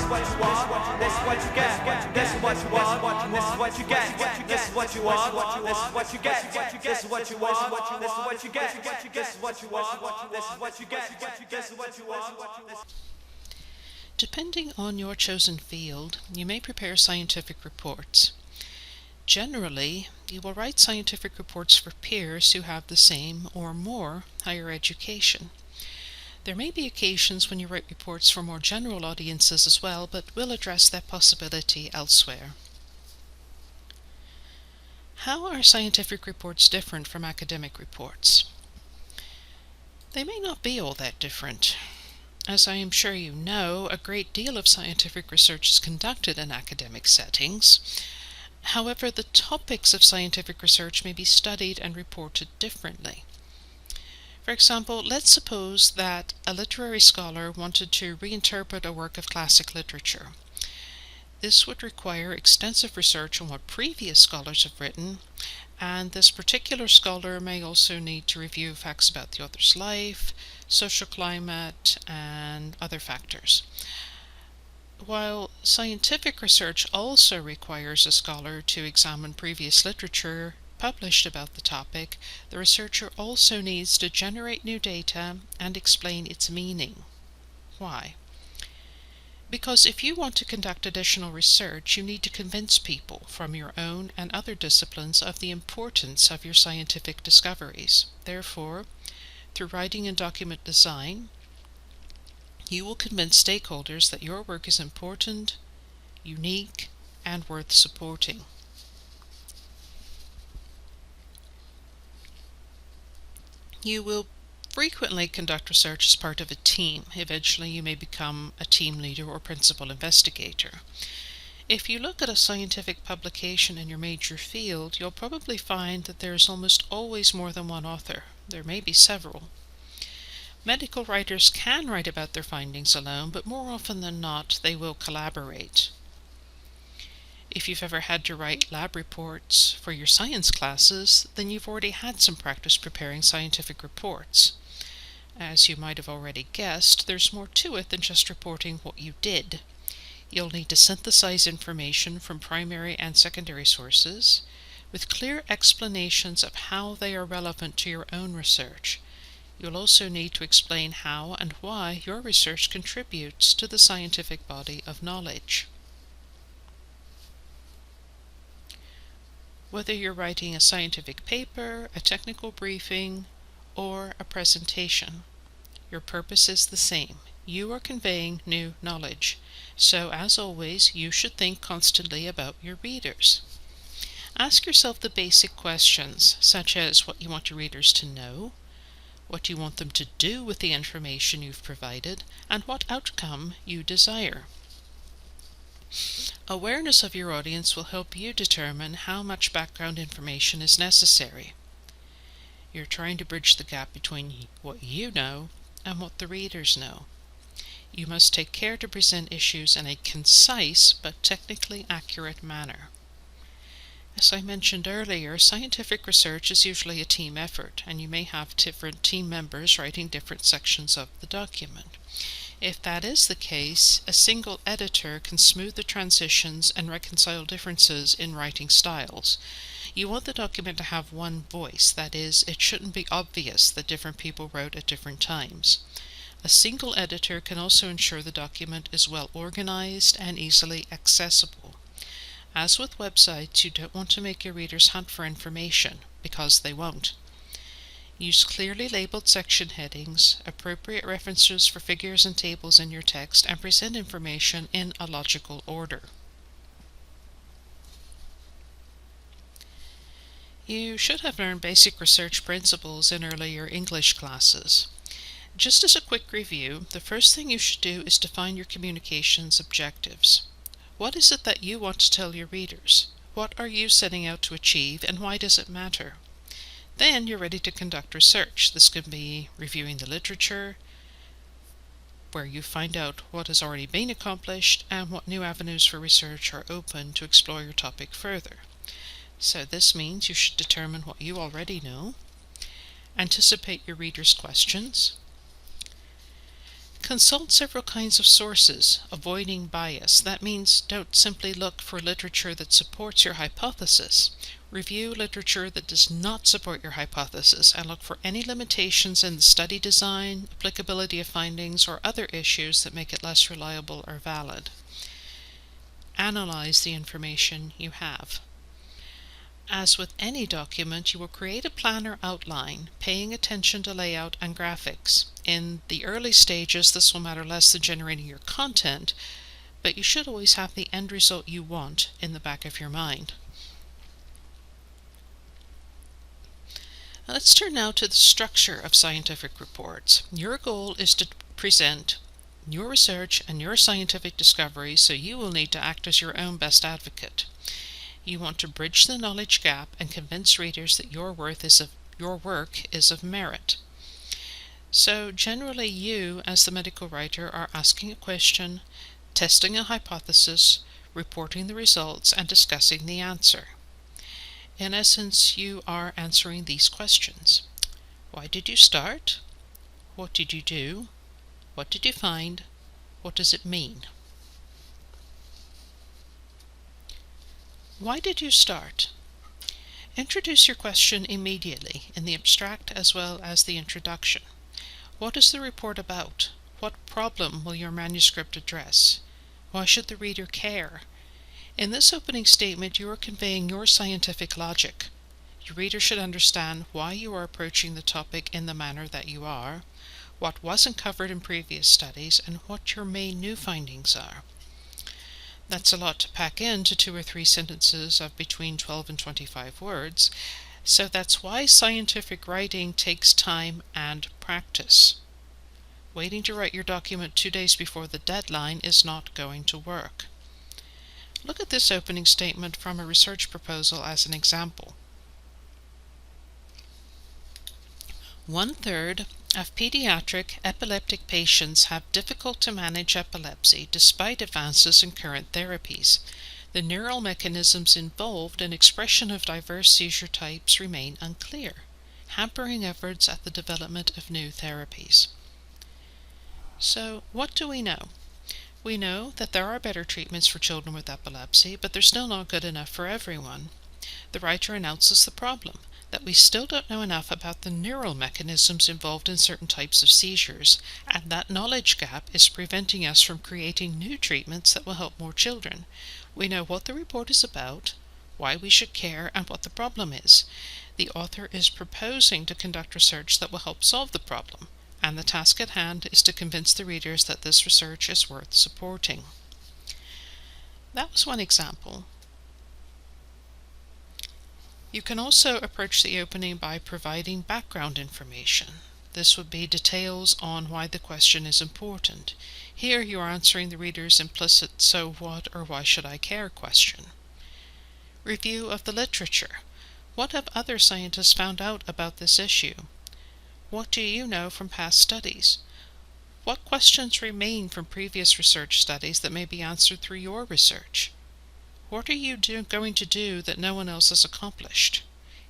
what you are, this is what you get, this is what you are, this is what you get, this is what you are, this is what you get, this is what you are, this is what you get, this is what you are, this is what you get, this is what you are. Depending on your chosen field, you may prepare scientific reports. Generally, you will write scientific reports for peers who have the same or more higher education. There may be occasions when you write reports for more general audiences as well, but we'll address that possibility elsewhere. How are scientific reports different from academic reports? They may not be all that different. As I am sure you know, a great deal of scientific research is conducted in academic settings. However, the topics of scientific research may be studied and reported differently. For example, let's suppose that a literary scholar wanted to reinterpret a work of classic literature. This would require extensive research on what previous scholars have written, and this particular scholar may also need to review facts about the author's life, social climate, and other factors. While scientific research also requires a scholar to examine previous literature published about the topic, the researcher also needs to generate new data and explain its meaning. Why? Because if you want to conduct additional research, you need to convince people from your own and other disciplines of the importance of your scientific discoveries. Therefore, through writing and document design, you will convince stakeholders that your work is important, unique, and worth supporting. You will frequently conduct research as part of a team. Eventually you may become a team leader or principal investigator. If you look at a scientific publication in your major field, you'll probably find that there is almost always more than one author. There may be several. Medical writers can write about their findings alone, but more often than not, they will collaborate. If you've ever had to write lab reports for your science classes, then you've already had some practice preparing scientific reports. As you might have already guessed, there's more to it than just reporting what you did. You'll need to synthesize information from primary and secondary sources, with clear explanations of how they are relevant to your own research. You'll also need to explain how and why your research contributes to the scientific body of knowledge. Whether you're writing a scientific paper, a technical briefing, or a presentation, your purpose is the same. You are conveying new knowledge. So, as always, you should think constantly about your readers. Ask yourself the basic questions, such as what you want your readers to know, what you want them to do with the information you've provided, and what outcome you desire. Awareness of your audience will help you determine how much background information is necessary. You're trying to bridge the gap between what you know and what the readers know. You must take care to present issues in a concise but technically accurate manner. As I mentioned earlier, scientific research is usually a team effort, and you may have different team members writing different sections of the document. If that is the case, a single editor can smooth the transitions and reconcile differences in writing styles. You want the document to have one voice, that is, it shouldn't be obvious that different people wrote at different times. A single editor can also ensure the document is well organized and easily accessible. As with websites, you don't want to make your readers hunt for information, because they won't. Use clearly labeled section headings, appropriate references for figures and tables in your text, and present information in a logical order. You should have learned basic research principles in earlier English classes. Just as a quick review, the first thing you should do is define your communications objectives. What is it that you want to tell your readers? What are you setting out to achieve, and why does it matter? Then you're ready to conduct research. This could be reviewing the literature, where you find out what has already been accomplished and what new avenues for research are open to explore your topic further. So this means you should determine what you already know, anticipate your readers' questions, Consult several kinds of sources, avoiding bias. That means don't simply look for literature that supports your hypothesis. Review literature that does not support your hypothesis and look for any limitations in the study design, applicability of findings, or other issues that make it less reliable or valid. Analyze the information you have. As with any document, you will create a plan or outline, paying attention to layout and graphics. In the early stages, this will matter less than generating your content, but you should always have the end result you want in the back of your mind. Let's turn now to the structure of scientific reports. Your goal is to present your research and your scientific discoveries, so you will need to act as your own best advocate. You want to bridge the knowledge gap and convince readers that your work is of merit. So generally you, as the medical writer, are asking a question, testing a hypothesis, reporting the results, and discussing the answer. In essence, you are answering these questions. Why did you start? What did you do? What did you find? What does it mean? Why did you start? Introduce your question immediately in the abstract as well as the introduction. What is the report about? What problem will your manuscript address? Why should the reader care? In this opening statement, you are conveying your scientific logic. Your reader should understand why you are approaching the topic in the manner that you are, what wasn't covered in previous studies, and what your main new findings are. That's a lot to pack into 2 or 3 sentences of between 12 and 25 words, so that's why scientific writing takes time and practice. Waiting to write your document 2 days before the deadline is not going to work. Look at this opening statement from a research proposal as an example. 1/3 of pediatric epileptic patients have difficult to manage epilepsy despite advances in current therapies. The neural mechanisms involved in expression of diverse seizure types remain unclear, hampering efforts at the development of new therapies. So, what do we know? We know that there are better treatments for children with epilepsy, but they're still not good enough for everyone. The writer announces the problem, that we still don't know enough about the neural mechanisms involved in certain types of seizures, and that knowledge gap is preventing us from creating new treatments that will help more children. We know what the report is about, why we should care, and what the problem is. The author is proposing to conduct research that will help solve the problem, and the task at hand is to convince the readers that this research is worth supporting. That was one example. You can also approach the opening by providing background information. This would be details on why the question is important. Here you are answering the reader's implicit "so what" or "why should I care" question. Review of the literature. What have other scientists found out about this issue? What do you know from past studies? What questions remain from previous research studies that may be answered through your research? What are you going to do that no one else has accomplished?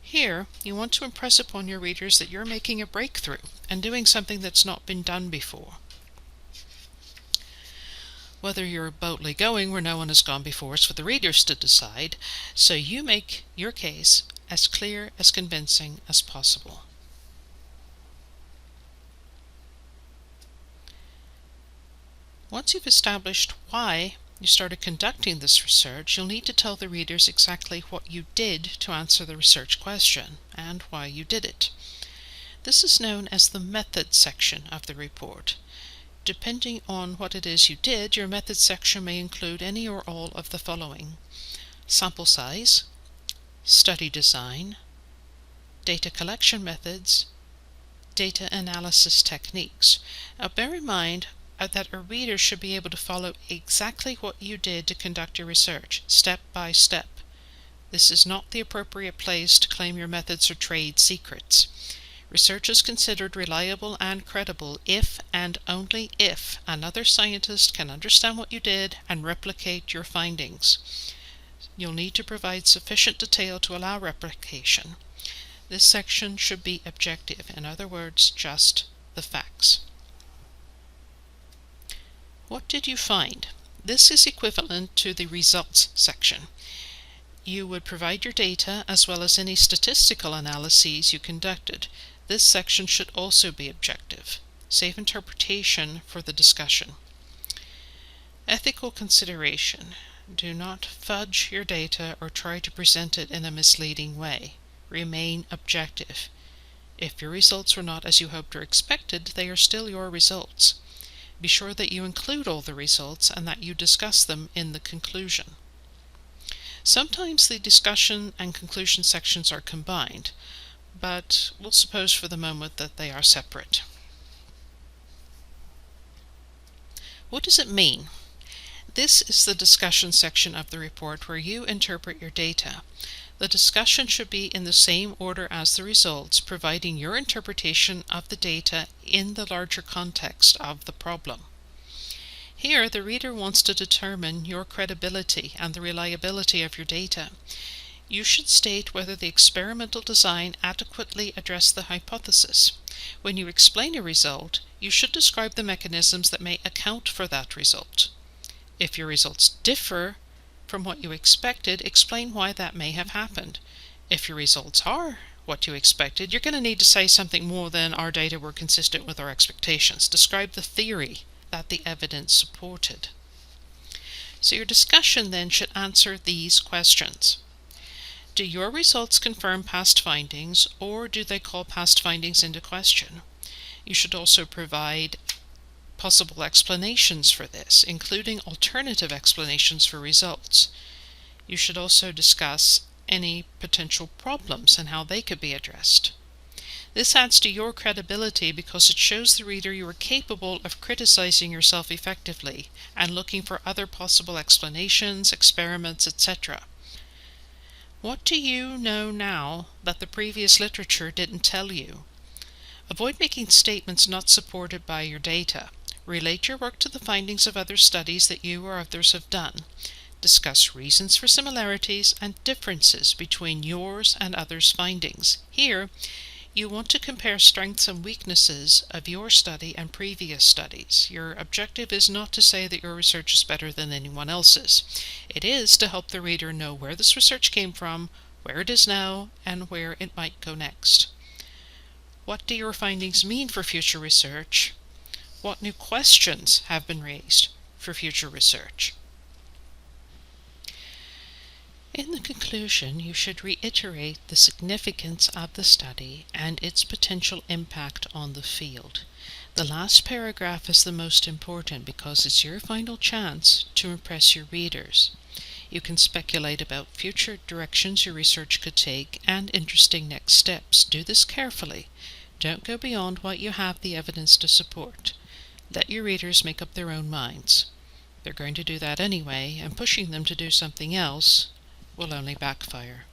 Here, you want to impress upon your readers that you're making a breakthrough and doing something that's not been done before. Whether you're boldly going where no one has gone before is for the readers to decide, so you make your case as clear, as convincing as possible. Once you've established why you started conducting this research, you'll need to tell the readers exactly what you did to answer the research question and why you did it. This is known as the method section of the report. Depending on what it is you did, your method section may include any or all of the following: sample size, study design, data collection methods, data analysis techniques. Now bear in mind that a reader should be able to follow exactly what you did to conduct your research, step by step. This is not the appropriate place to claim your methods are trade secrets. Research is considered reliable and credible if and only if another scientist can understand what you did and replicate your findings. You'll need to provide sufficient detail to allow replication. This section should be objective, in other words, just the facts. What did you find? This is equivalent to the results section. You would provide your data as well as any statistical analyses you conducted. This section should also be objective. Save interpretation for the discussion. Ethical consideration. Do not fudge your data or try to present it in a misleading way. Remain objective. If your results were not as you hoped or expected, they are still your results. Be sure that you include all the results and that you discuss them in the conclusion. Sometimes the discussion and conclusion sections are combined, but we'll suppose for the moment that they are separate. What does it mean? This is the discussion section of the report where you interpret your data. The discussion should be in the same order as the results, providing your interpretation of the data in the larger context of the problem. Here, the reader wants to determine your credibility and the reliability of your data. You should state whether the experimental design adequately addressed the hypothesis. When you explain a result, you should describe the mechanisms that may account for that result. If your results differ from what you expected, explain why that may have happened. If your results are what you expected, you're going to need to say something more than our data were consistent with our expectations. Describe the theory that the evidence supported. So your discussion then should answer these questions. Do your results confirm past findings, or do they call past findings into question? You should also provide possible explanations for this, including alternative explanations for results. You should also discuss any potential problems and how they could be addressed. This adds to your credibility because it shows the reader you are capable of criticizing yourself effectively and looking for other possible explanations, experiments, etc. What do you know now that the previous literature didn't tell you? Avoid making statements not supported by your data. Relate your work to the findings of other studies that you or others have done. Discuss reasons for similarities and differences between yours and others' findings. Here, you want to compare strengths and weaknesses of your study and previous studies. Your objective is not to say that your research is better than anyone else's. It is to help the reader know where this research came from, where it is now, and where it might go next. What do your findings mean for future research? What new questions have been raised for future research? In the conclusion, you should reiterate the significance of the study and its potential impact on the field. The last paragraph is the most important because it's your final chance to impress your readers. You can speculate about future directions your research could take and interesting next steps. Do this carefully. Don't go beyond what you have the evidence to support. Let your readers make up their own minds. They're going to do that anyway, and pushing them to do something else will only backfire.